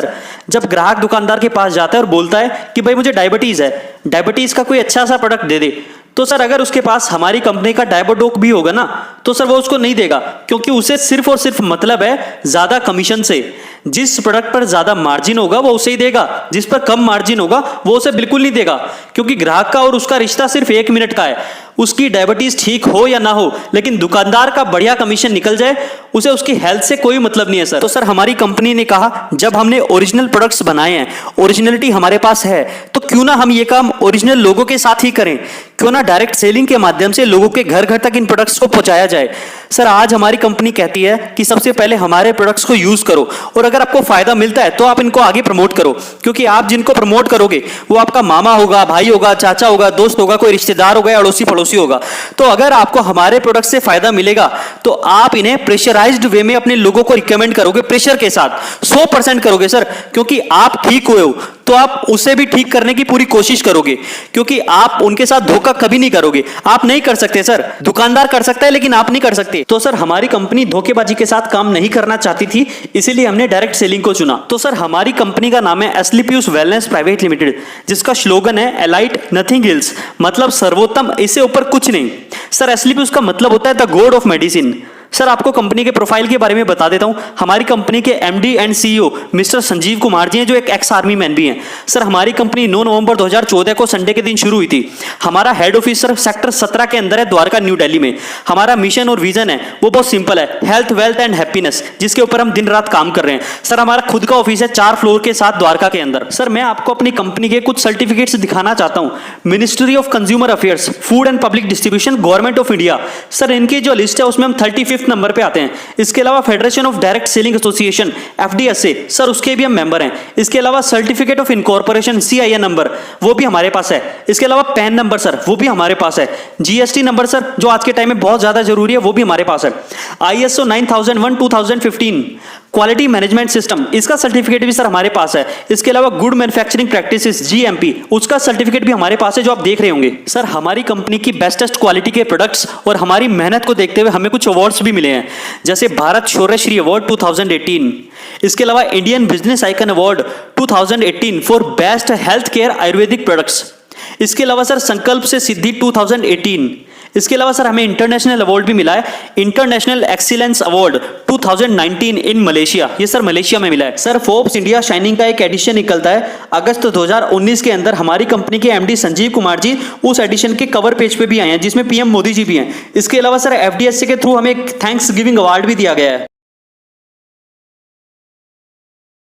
जब ग्राहक दुकानदार के पास जाता है और बोलता है कि भाई मुझे डायबिटीज है, डायबिटीज का कोई अच्छा सा प्रोडक्ट दे दे, तो सर अगर उसके पास हमारी कंपनी का डायबोडोक भी होगा ना, तो सर वो उसको नहीं देगा, क्योंकि उसे सिर्फ और सिर्फ मतलब है ज्यादा कमीशन से। जिस प्रोडक्ट पर ज्यादा मार्जिन होगा वो उसे ही देगा, जिस पर कम मार्जिन होगा वो उसे बिल्कुल नहीं देगा। क्योंकि ग्राहक का और उसका रिश्ता सिर्फ 1 मिनट का है, उसकी डायबिटीज ठीक हो या ना हो, लेकिन दुकानदार का बढ़िया कमीशन निकल जाए, उसे उसकी हेल्थ से कोई मतलब नहीं है सर। तो सर हमारी कंपनी ने कहा, जब हमने ओरिजिनल प्रोडक्ट्स बनाए हैं, ओरिजिनलिटी हमारे पास है, तो क्यों ना हम ये काम ओरिजिनल लोगों के साथ ही करें, क्यों ना डायरेक्ट सेलिंग के माध्यम से लोगों के घर घर तक इन प्रोडक्ट्स को पहुंचाया जाए। सर आज हमारी कंपनी कहती है कि सबसे पहले हमारे प्रोडक्ट्स को यूज करो और अगर आपको फायदा मिलता है तो आप इनको आगे प्रमोट करो, क्योंकि आप जिनको प्रमोट करोगे वो आपका मामा होगा, भाई होगा, चाचा होगा, दोस्त होगा, कोई रिश्तेदार होगा, अड़ोसी पड़ोसी होगा। तो अगर आपको हमारे प्रोडक्ट से फायदा मिलेगा तो आप इन्हें प्रेशराइज्ड वे में अपने लोगों को रिकमेंड करोगे, प्रेशर के साथ 100% करोगे सर, क्योंकि आप ठीक हुए हो तो आप उसे भी ठीक करने की पूरी कोशिश करोगे, क्योंकि आप उनके साथ धोखा कभी नहीं करोगे। आप नहीं कर सकते सर, दुकानदार कर सकता है लेकिन आप नहीं कर सकते। तो सर हमारी कंपनी धोखेबाजी के साथ काम नहीं करना चाहती थी, इसीलिए हमने डायरेक्ट सेलिंग को चुना। तो सर हमारी कंपनी का नाम है एस्लीपियस वेलनेस प्राइवेट लिमिटेड, जिसका स्लोगन है एलाइट नथिंग एल्स, मतलब सर्वोत्तम, इससे ऊपर कुछ नहीं। सर एस्लीपियस का मतलब होता है the god of medicine. Sir आपको कंपनी के प्रोफाइल के बारे में बता देता हूं। हमारी कंपनी के MD and CEO mister Sanjeev Kumar ji हैं, जो एक एक्स आर्मी मैन भी हैं। सर हमारी कंपनी 9 नवंबर 2014 को संडे के दिन शुरू हुई थी। हमारा हेड ऑफिस सर सेक्टर 17 के अंदर है, द्वारका न्यू दिल्ली में। हमारा मिशन और विजन है वो बहुत सिंपल है, हेल्थ वेल्थ एंड हैप्पीनेस, जिसके ऊपर हम दिन रात काम कर रहे हैं। सर हमारा खुद का ऑफिस है 4 फ्लोर के साथ द्वारका के अंदर। सर मैं आपको अपनी कंपनी के कुछ सर्टिफिकेट्स दिखाना चाहता हूं। Ministry of consumer affairs, food and public distribution, government of India. Sir इनकी जो लिस्ट है उसमें हम 35th नंबर पे आते हैं। इसके अलावा federation of direct selling association FDSA, sir उसके भी हम मेंबर हैं। इसके अलावा certificate of incorporation CIN number वो भी हमारे पास है। इसके अलावा पैन नंबर सर वो भी हमारे पास है। GST नंबर सर जो आज के टाइम में बहुत ज्यादा जरूरी है वो भी हमारे पास है। ISO 9001 2015 क्वालिटी मैनेजमेंट सिस्टम, इसका सर्टिफिकेट भी सर हमारे पास है। इसके अलावा गुड मैन्युफैक्चरिंग प्रैक्टिसेस GMP, उसका सर्टिफिकेट भी हमारे पास है जो आप देख रहे होंगे। सर हमारी कंपनी की बेस्टेस्ट क्वालिटी के प्रोडक्ट्स और हमारी मेहनत को देखते हुए हमें कुछ अवार्ड्स भी मिले हैं, जैसे भारत शौर्य श्री अवार्ड 2018, इसके अलावा Indian business icon award 2018 for best health care Ayurvedic products, इसके अलावा सर संकल्प से सिद्धि 2018, इसके अलावा सर हमें इंटरनेशनल अवार्ड भी मिला है, international excellence award 2019 in Malaysia, ये सर मलेशिया में मिला है। सर फोर्ब्स इंडिया शाइनिंग का एक एडिशन निकलता है अगस्त 2019 के अंदर, हमारी कंपनी के MD संजीव कुमार जी उस एडिशन के कवर पेज पे भी आए हैं, जिसमें PM मोदी जी भी हैं। इसके अलावा सर FDSC के थ्रू हमें एक थैंक्स गिविंग अवार्ड भी दिया गया है।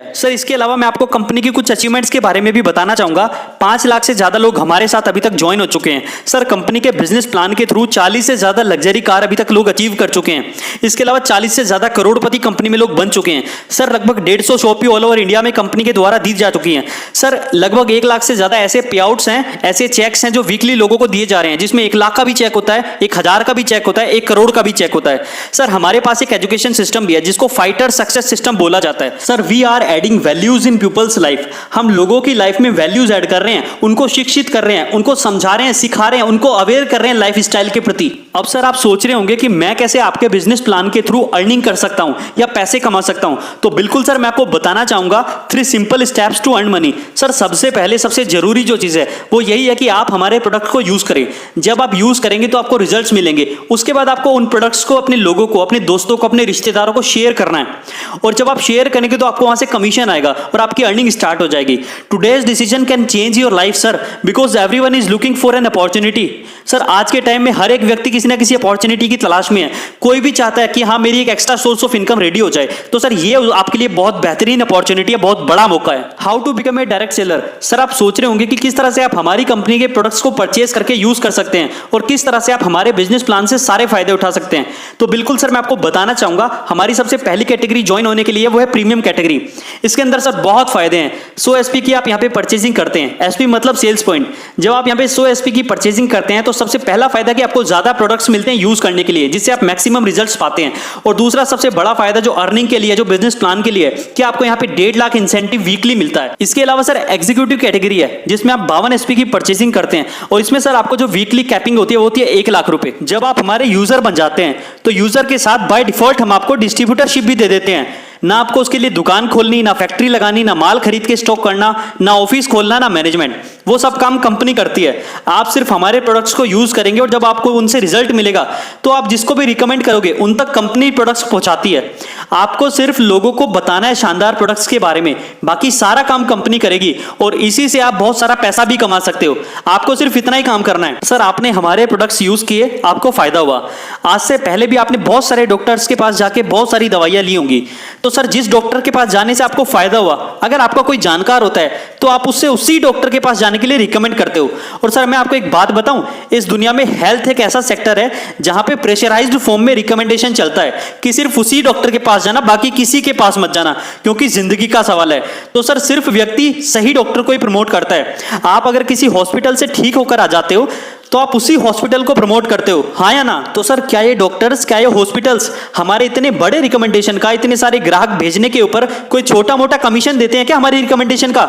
सर इसके अलावा मैं आपको कंपनी की कुछ अचीवमेंट्स के बारे में भी बताना चाहूंगा। 5 लाख से ज्यादा लोग हमारे साथ अभी तक ज्वाइन हो चुके हैं। सर कंपनी के बिजनेस प्लान के थ्रू 40 से ज्यादा लग्जरी कार अभी तक लोग अचीव कर चुके हैं। इसके अलावा 40 से ज्यादा करोड़पति कंपनी में लोग बन चुके हैं। सर लगभग 150 शॉपी ऑल ओवर इंडिया में कंपनी के द्वारा दी जा चुकी हैं। सर लगभग 1 लाख से ज्यादा ऐसे पे आउट्स हैं, ऐसे चेक्स हैं जो वीकली लोगों को दिए जा रहे हैं, जिसमें 1 लाख का भी चेक होता है, 1000 का भी चेक होता है, 1 करोड़ का भी चेक होता है। सर हमारे पास एक एजुकेशन सिस्टम भी है जिसको फाइटर सक्सेस सिस्टम बोला जाता है। Sir we are adding values in people's life, हम लोगों की लाइफ में वैल्यूज ऐड कर रहे हैं, उनको शिक्षित कर रहे हैं, उनको समझा रहे हैं, सिखा रहे हैं, उनको अवेयर कर रहे हैं लाइफ स्टाइल के प्रति। अब सर आप सोच रहे होंगे कि मैं कैसे आपके बिजनेस प्लान के थ्रू अर्निंग कर सकता हूं या पैसे कमा सकता हूं, तो बिल्कुल सर मैं आपको बताना चाहूंगा 3 simple steps to earn money. Sir सबसे पहले सबसे जरूरी जो चीज है वो यही है कि आप हमारे प्रोडक्ट को यूज करें। जब आप यूज करेंगे तो आपको रिजल्ट्स मिलेंगे। उसके बाद आपको उन प्रोडक्ट्स को अपने लोगों को, अपने दोस्तों को, अपने रिश्तेदारों को शेयर करना है, और जब आप शेयर करेंगे तो आपको वहां से कमीशन आएगा और आपकी अर्निंग स्टार्ट हो जाएगी। Today's decision can change your life sir, because everyone is looking for an opportunity. Sir आज के टाइम में हर एक व्यक्ति किसी ना किसी अपॉर्चुनिटी की तलाश में है। कोई भी चाहता है कि हाँ मेरी एक extra source of income ready हो जाए, तो सर ये आपके लिए बहुत बेहतरीन अपॉर्चुनिटी है, बहुत बड़ा मौका है। How to become a direct seller, sir आप सोच रहे होंगे कि किस तरह से आप हमारी कंपनी के प्रोडक्ट्स को परचेज करके यूज कर सकते हैं और किस तरह से आप हमारे बिजनेस प्लान से सारे फायदे उठा सकते हैं। तो बिल्कुल सर मैं आपको बताना चाहूंगा, हमारी सबसे पहली कैटेगरी ज्वाइन होने के लिए वो है प्रीमियम कैटेगरी। इसके अंदर सर बहुत फायदे हैं। 100 SP की आप यहाँ पे परचेजिंग करते हैं, SP मतलब सेल्स पॉइंट। जब आप यहाँ पे 100 SP की परचेजिंग करते हैं तो सबसे पहला फायदा कि आपको ज्यादा प्रोडक्ट्स मिलते हैं यूज करने के लिए, जिससे आप मैक्सिमम रिजल्ट्स पाते हैं। और दूसरा सबसे बड़ा फायदा जो अर्निंग के लिए, जो बिजनेस प्लान के लिए है, कि आपको यहाँ पे 1.5 लाख इंसेंटिव वीकली मिलता है। इसके अलावा सर एग्जीक्यूटिव कैटेगरी है जिसमें आप 52 SP की परचेजिंग करते हैं, और इसमें सर आपको जो वीकली कैपिंग होती है वो होती है 1 लाख रुपए। जब आप हमारे यूजर बन जाते हैं तो यूजर के साथ बाय डिफॉल्ट हम आपको डिस्ट्रीब्यूटरशिप भी दे देते हैं। ना आपको उसके लिए दुकान खोलनी, ना फैक्ट्री लगानी, ना माल खरीद के स्टॉक करना, ना ऑफिस खोलना, ना मैनेजमेंट, वो सब काम कंपनी करती है। आप सिर्फ हमारे प्रोडक्ट्स को यूज करेंगे और जब आपको उनसे रिजल्ट मिलेगा तो आप जिसको भी रिकमेंड करोगे उन तक कंपनी प्रोडक्ट्स पहुंचाती है। आपको सिर्फ लोगों को बताना है शानदार प्रोडक्ट्स के बारे में, बाकी सारा काम कंपनी करेगी और इसी से आप बहुत सारा पैसा भी कमा सकते हो। आपको सिर्फ इतना ही काम करना है। सर आपने हमारे प्रोडक्ट्स यूज किए, आपको फायदा हुआ। आज से पहले भी आपने बहुत सारे डॉक्टर्स के पास जाके बहुत सारी दवाइयां ली होंगी, तो सर जिस डॉक्टर के पास जाने से आपको फायदा हुआ, अगर आपका कोई जानकार होता है तो आप उससे उसी डॉक्टर के पास जाने के लिए रिकमेंड करते हो। और सर मैं आपको एक बात बताऊं, इस दुनिया में हेल्थ एक ऐसा सेक्टर है जहां पे प्रेशराइज्ड फॉर्म में रिकमेंडेशन चलता है कि सिर्फ उसी डॉक्टर के पास जाना, बाकी किसी के पास मत जाना, क्योंकि जिंदगी का सवाल है। तो सर सिर्फ व्यक्ति सही डॉक्टर को ही प्रमोट करता है। आप अगर किसी हॉस्पिटल से ठीक होकर आ जाते हो तो आप उसी हॉस्पिटल को प्रमोट करते हो, हाँ या ना? तो सर क्या ये डॉक्टर्स, क्या ये हॉस्पिटल्स हमारे इतने बड़े रिकमेंडेशन का, इतने सारे ग्राहक भेजने के ऊपर कोई छोटा मोटा कमीशन देते हैं क्या? हमारी रिकमेंडेशन का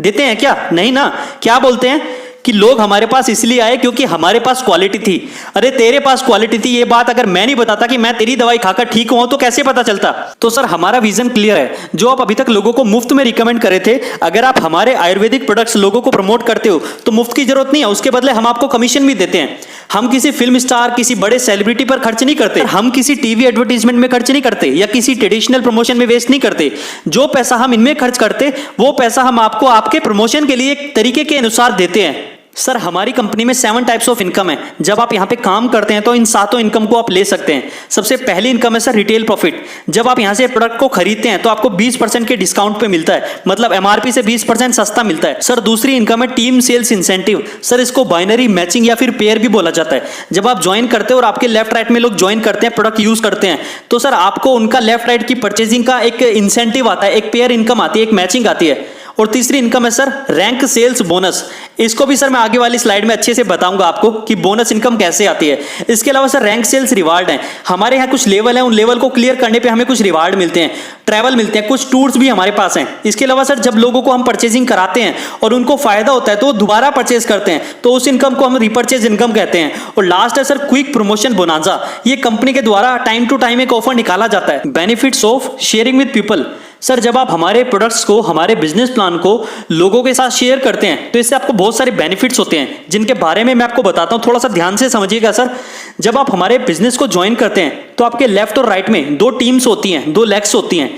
देते हैं क्या? नहीं ना। क्या बोलते हैं कि लोग हमारे पास इसलिए आए क्योंकि हमारे पास क्वालिटी थी। अरे तेरे पास क्वालिटी थी, ये बात अगर मैं नहीं बताता कि मैं तेरी दवाई खाकर ठीक हुआ तो कैसे पता चलता? तो सर हमारा विजन क्लियर है। जो आप अभी तक लोगों को मुफ्त में रिकमेंड करे थे, अगर आप हमारे आयुर्वेदिक प्रोडक्ट्स लोगों को प्रमोट करते हो तो मुफ्त की जरूरत नहीं है, उसके बदले हम आपको कमीशन भी देते हैं। हम किसी फिल्म स्टार, किसी बड़े सेलिब्रिटी पर खर्च नहीं करते, हम किसी टीवी एडवर्टीजमेंट में खर्च नहीं करते या किसी ट्रेडिशनल प्रमोशन में वेस्ट नहीं करते। जो पैसा हम इनमें खर्च करते वो पैसा हम आपको आपके प्रमोशन के लिए एक तरीके के अनुसार देते हैं। सर हमारी कंपनी में 7 टाइप्स ऑफ इनकम है। जब आप यहाँ पे काम करते हैं तो इन 7 इनकम को आप ले सकते हैं। सबसे पहली इनकम है सर रिटेल प्रॉफिट। जब आप यहाँ से प्रोडक्ट को खरीदते हैं तो आपको 20% के डिस्काउंट पे मिलता है, मतलब MRP से 20% सस्ता मिलता है। सर दूसरी इनकम है टीम सेल्स इंसेंटिव। सर इसको बाइनरी मैचिंग या फिर पेयर भी बोला जाता है। जब आप ज्वाइन करते हैं और आपके लेफ्ट राइट में लोग ज्वाइन करते हैं, प्रोडक्ट यूज करते हैं, तो सर आपको उनका लेफ्ट राइट की परचेजिंग का एक इंसेंटिव आता है, एक पेयर इनकम आती है, एक मैचिंग आती है। और तीसरी इनकम है सर रैंक सेल्स बोनस। इसको भी सर मैं आगे वाली स्लाइड में अच्छे से बताऊंगा आपको कि बोनस इनकम कैसे आती है। इसके अलावा सर रैंक सेल्स रिवार्ड है, हमारे यहाँ कुछ लेवल है, उन लेवल को क्लियर करने पे हमें कुछ रिवार्ड मिलते हैं, ट्रैवल मिलते हैं, कुछ टूर्स भी हमारे पास हैं। इसके अलावा सर जब लोगों को हम परचेजिंग कराते हैं और उनको फायदा होता है तो वो दोबारा परचेज करते हैं, तो उस इनकम को हम रिपर्चेज इनकम कहते हैं। और लास्ट है सर क्विक प्रमोशन बोनांजा, ये कंपनी के द्वारा टाइम टू टाइम एक ऑफर निकाला जाता है। Benefits of sharing with people, sir जब आप हमारे प्रोडक्ट्स को, हमारे बिजनेस प्लान को लोगों के साथ शेयर करते हैं तो इससे आपको बहुत सारे बेनिफिट्स होते हैं, जिनके बारे में मैं आपको बताता हूं, थोड़ा सा ध्यान से समझिएगा सर। जब आप हमारे बिजनेस को ज्वाइन करते हैं तो आपके लेफ्ट और राइट में दो टीम्स होती हैं, दो लेग्स होती हैं।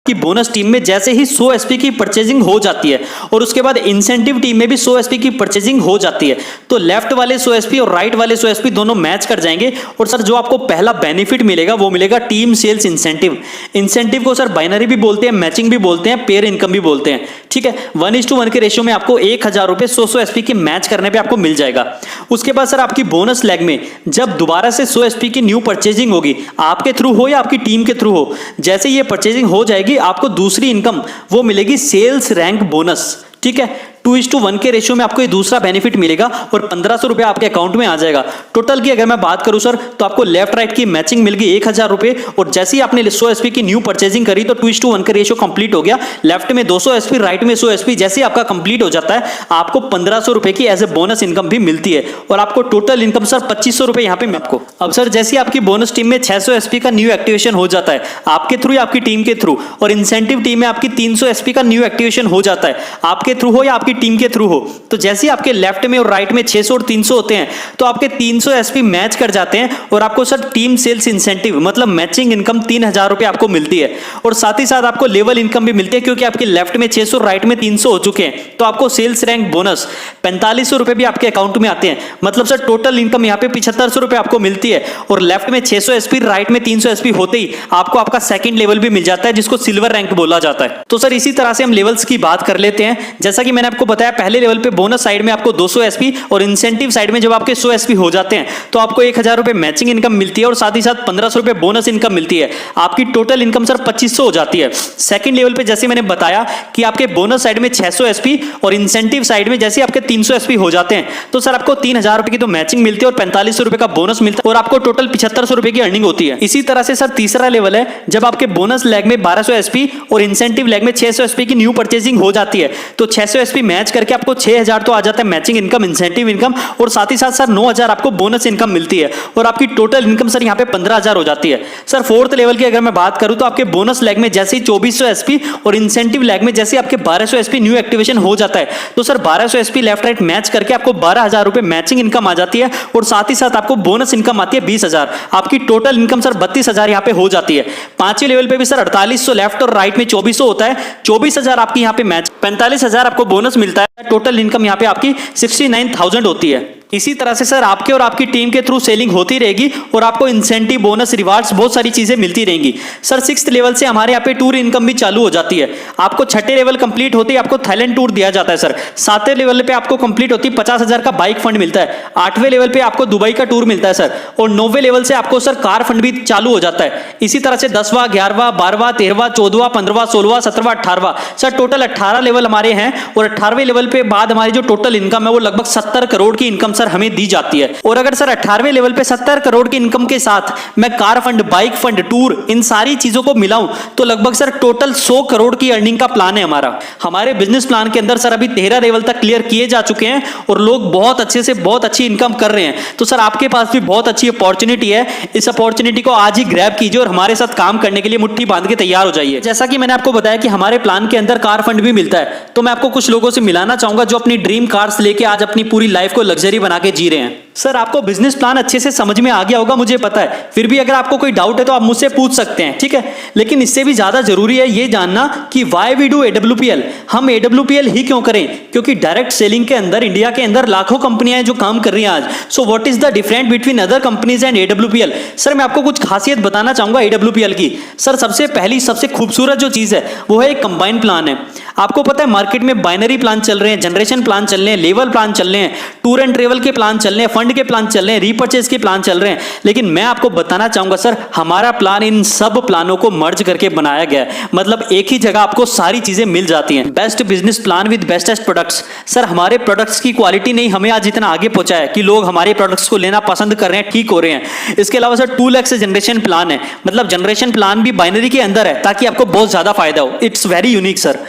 कि बोनस टीम में जैसे ही 100 एसपी की परचेजिंग हो जाती है और उसके बाद इंसेंटिव टीम में भी 100 एसपी की परचेजिंग हो जाती है, तो लेफ्ट वाले 100 एसपी और राइट वाले 100 एसपी दोनों मैच कर जाएंगे। और सर जो आपको पहला बेनिफिट मिलेगा वो मिलेगा टीम सेल्स इंसेंटिव। इंसेंटिव को सर बाइनरी भी बोलते हैं, मैचिंग भी बोलते हैं, पेयर इनकम भी बोलते हैं, ठीक है। 1:1 के रेशियो में आपको 1000 रुपए 100 एसपी के मैच करने पर आपको मिल जाएगा। उसके बाद सर आपकी बोनस लेग में जब दोबारा से 100 एसपी की न्यू परचेजिंग होगी, आपके थ्रू हो या आपकी टीम के थ्रू हो, जैसे ये परचेजिंग हो जाएगी आपको दूसरी इनकम वो मिलेगी सेल्स रैंक बोनस, ठीक है। 2:1 के रेशियो में आपको ये दूसरा बेनिफिट मिलेगा और 1500 रुपए आपके अकाउंट में आ जाएगा। टोटल की अगर मैं बात करूं सर तो आपको लेफ्ट राइट की मैचिंग मिल गई 1000 रुपए, और जैसे ही आपने 100 एसपी की न्यू परचेजिंग करी तो 2:1 का रेशियो कंप्लीट हो गया। लेफ्ट में 200 एसपी, राइट में 100 एसपी, जैसे ही आपका कंप्लीट हो जाता है आपको 1500 रुपए की एज ए बोनस इनकम भी मिलती है, और आपको टोटल इनकम सर 2500 रुपए यहाँ पे आपको। अब सर जैसे आपकी बोनस टीम में 600 एसपी का न्यू एक्टिवेशन हो जाता है आपके थ्रू या आपकी टीम के थ्रू, और इंसेंटिव टीम में आपकी 300 एसपी का न्यू एक्टिवेशन हो जाता है आपके थ्रू हो या आपकी टीम के थ्रू हो, तो जैसे आपके लेफ्ट में और राइट में 600 और 300 होते हैं तो आपके 300 एसपी मैच कर जाते हैं और आपको सर टीम सेल्स इंसेंटिव मतलब मैचिंग इनकम 3000 रुपए आपको मिलती है। और साथ ही साथ आपको लेवल इनकम भी मिलती है, क्योंकि आपके लेफ्ट में 600 राइट में 300 हो चुके हैं, तो आपको सेल्स रैंक बोनस 4500 रुपए भी आपके अकाउंट में आते हैं। मतलब सर टोटल इनकम यहाँ पे 7500 रुपए आपको मिलती है, और लेफ्ट में 600 एसपी, राइट में 300 एसपी होते ही आपको आपका सेकंड लेवल भी मिल जाता है, जिसको सिल्वर रैंक बोला जाता है। तो सर इसी तरह से हम लेवल्स की बात कर लेते हैं। जैसा कि मैंने आपको बताया, पहले लेवल पे बोनस साइड में आपको 200 एसपी और इंसेंटिव साइड में जब आपके 100 एसपी हो जाते हैं तो आपको 1000 रुपए मैचिंग इनकम मिलती है, और साथ ही साथ 1500 रुपए बोनस इनकम मिलती है। आपकी टोटल इनकम सर 2500 हो जाती है। सेकंड लेवल पे जैसे मैंने बताया कि आपके बोनस साइड में 600 एसपी और इंसेंटिव साइड में जैसे आपके 300 एसपी हो जाते हैं तो सर आपको 3000 रुपए की तो मैचिंग मिलती है और 4500 रुपए का बोनस मिलता है, और आपको टोटल 7500 रुपए की अर्निंग होती है। इसी तरह से सर तीसरा लेवल है जब आपके बोनस लेग में 1200 एसपी और इंसेंटिव लेग में 600 एसपी की न्यू परचेजिंग हो जाती है, तो 600 एसपी मैच करके आपको 6000 तो आ जाता है मैचिंग इनकम, इंसेंटिव इनकम, और साथ ही साथ सर 9000 आपको बोनस इनकम मिलती है, और आपकी टोटल इनकम सर यहाँ पे 15000 हो जाती है। सर फोर्थ लेवल की अगर मैं बात करूं तो आपके बोनस लेग में जैसे ही 2400 एसपी और इंसेंटिव लेग में जैसे आपके 1200 एसपी न्यू एक्टिवेशन हो जाता है तो sir 1200 SP left right match करके आपको 12000 रुपए मैचिंग इनकम आ जाती है, और साथ ही साथ आपको बोनस इनकम आती है 20000। आपकी टोटल इनकम सर 32000 यहाँ पे हो जाती है। पांचवें लेवल पे भी सर 4800 लेफ्ट और राइट में 2400 होता है, 24000 आपकी यहाँ पे मैच, 45000 आपको बोनस मिलता है। टोटल इनकम यहाँ पे आपकी 69000 होती है। इसी तरह से सर आपके और आपकी टीम के थ्रू सेलिंग होती रहेगी और आपको इंसेंटिव, बोनस, रिवार्ड्स बहुत सारी चीजें मिलती रहेंगी। सर 6th लेवल से हमारे यहाँ पे टूर इनकम भी चालू हो जाती है। आपको 6ठे लेवल कंप्लीट होते ही आपको थाईलैंड टूर दिया जाता है सर। 7वें लेवल पे आपको कंप्लीट होती 50000 का बाइक फंड मिलता है। 8वें लेवल पे आपको दुबई का टूर मिलता है सर, और 9वें लेवल से आपको सर कार फंड भी चालू हो जाता है। इसी तरह से 10वां, 11वां, 12वां, 13वां, 14वां, 15वां, 16वां, 17वां, 18वां, सर टोटल 18 लेवल हमारे हैं, और 18वें लेवल पे बाद हमारी जो टोटल इनकम है वो लगभग 70 करोड़ की इनकम सर हमें दी जाती है। और अगर सर 18वें लेवल पे 70 करोड़ की इनकम के साथ मैं car fund, bike fund, tour, इन सारी चीजों को मिलाऊं तो लगभग सर टोटल 100 करोड़ की अर्निंग का प्लान है हमारा। हमारे बिजनेस प्लान के अंदर सर अभी 13 लेवल तक क्लियर किए जा चुके हैं और लोग बहुत अच्छे से बहुत अच्छी इनकम कर रहे हैं। तो सर आपके पास भी बहुत अच्छी अपॉर्चुनिटी है, इस अपॉर्चुनिटी को आज ही ग्रैब कीजिए और हमारे साथ काम करने के लिए मुट्ठी बांध के तैयार हो जाइए। जैसा कि मैंने आपको बताया कि हमारे प्लान के अंदर कार फंड भी मिलता है, तो मैं आपको कुछ लोगों से मिलाना चाहूंगा जो अपनी ड्रीम कार्स लेके आज अपनी पूरी लाइफ को लग्जरी बना के जी रहे हैं। सर आपको बिजनेस प्लान अच्छे से समझ में आ गया होगा, मुझे पता है। फिर भी अगर आपको कोई डाउट है तो आप मुझसे पूछ सकते हैं, ठीक है। लेकिन इससे भी ज्यादा जरूरी है ये जानना कि व्हाई वी डू AWPL, हम AWPL ही क्यों करें, क्योंकि डायरेक्ट सेलिंग के अंदर इंडिया के अंदर लाखों कंपनियां हैं जो काम कर रही हैं आज। So what is the difference between other companies and AWPL। Sir मैं आपको कुछ खासियत बताना चाहूंगा AWPL की। सर सबसे पहली, सबसे खूबसूरत जो चीज है वो है एक कंबाइन प्लान है। आपको पता है मार्केट में बाइनरी प्लान चल रहे हैं, जनरेशन प्लान चल रहे हैं, लेवल प्लान चल रहे हैं, टूर एंड ट्रेवल के प्लान चल रहे हैं, फंड के प्लान चल रहे हैं, रीपर्चेज के प्लान चल रहे हैं। लेकिन मैं आपको बताना चाहूंगा सर, हमारा प्लान इन सब प्लानों को मर्ज करके बनाया गया है। मतलब एक ही जगह आपको सारी चीजें मिल जाती हैं। Best business plan with bestest products. Sir हमारे प्रोडक्ट्स की क्वालिटी नहीं हमें आज इतना आगे पहुंचा है कि लोग हमारे प्रोडक्ट्स को लेना पसंद कर रहे हैं, ठीक हो रहे हैं। इसके अलावा सर 2 लाख से जनरेशन प्लान है, मतलब जनरेशन प्लान भी बाइनरी के अंदर है ताकि आपको बहुत ज्यादा फायदा हो। It's very unique sir,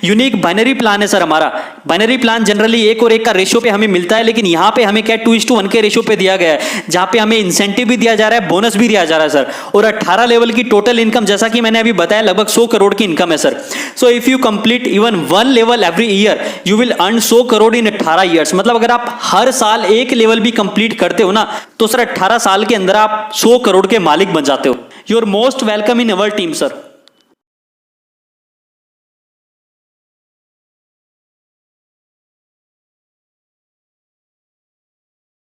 unique binary plan है सर हमारा। बाइनरी प्लान जनरली 1 और 1 का रेशियो पे हमें मिलता है, लेकिन यहां पे हमें क्या 2:1 के रेशियो पे दिया गया है, जहां पे हमें इंसेंटिव भी दिया जा रहा है, बोनस भी दिया जा रहा है सर। और 18 लेवल की टोटल इनकम, जैसा कि मैंने अभी बताया, लगभग 100 करोड़ की इनकम है sir. So if you complete even 1 level every year you will earn 100 crore in 18 years. मतलब अगर आप हर साल 1 लेवल भी कंप्लीट करते हो ना, तो सर 18 साल के अंदर आप 100 करोड़ के मालिक बन जाते हो। You are most welcome in our team sir.